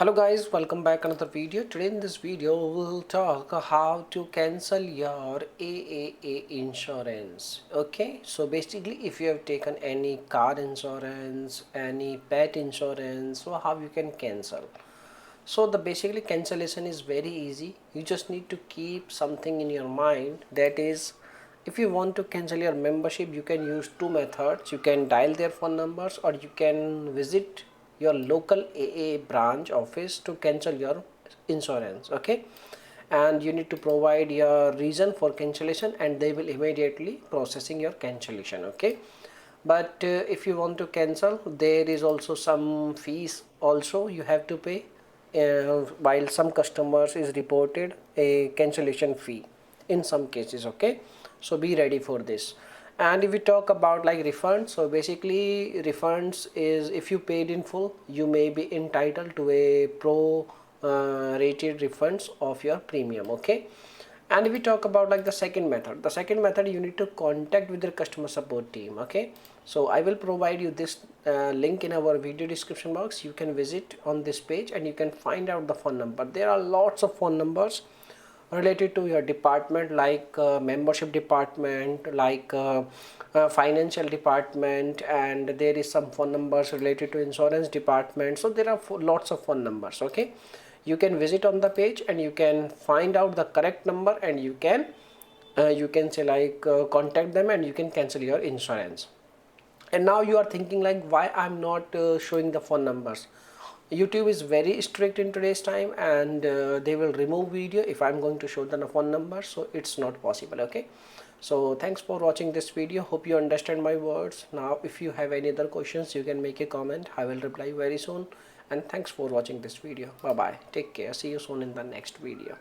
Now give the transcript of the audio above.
Hello guys, welcome back another video. Today in this video we'll talk how to cancel your AAA insurance. Okay, so basically if you have taken any car insurance, any pet insurance, so how you can cancel. So the basically cancellation is very easy. You just need to keep something in your mind, that is, if you want to cancel your membership, you can use two methods. You can dial their phone numbers, or you can visit your local AA branch office to cancel your insurance. Okay, and you need to provide your reason for cancellation and they will immediately processing your cancellation. Okay, but if you want to cancel, there is also some fees also you have to pay, while some customers is reported a cancellation fee in some cases. Okay, so be ready for this. And if we talk about like refunds, so basically refunds is if you paid in full, you may be entitled to a pro rated refunds of your premium. Okay, and if we talk about like the second method, you need to contact with your customer support team. Okay, so I will provide you this link in our video description box. You can visit on this page and you can find out the phone number. There are lots of phone numbers related to your department, like membership department, like financial department, and there is some phone numbers related to insurance department. So there are lots of phone numbers. Okay, you can visit on the page and you can find out the correct number, and you can say like contact them and you can cancel your insurance. And now you are thinking like, why I'm not showing the phone numbers? YouTube is very strict in today's time, and they will remove video if I'm going to show the phone number, so it's not possible. Okay, so thanks for watching this video. Hope you understand my words. Now if you have any other questions, you can make a comment. I will reply very soon. And thanks for watching this video. Bye bye, take care, see you soon in the next video.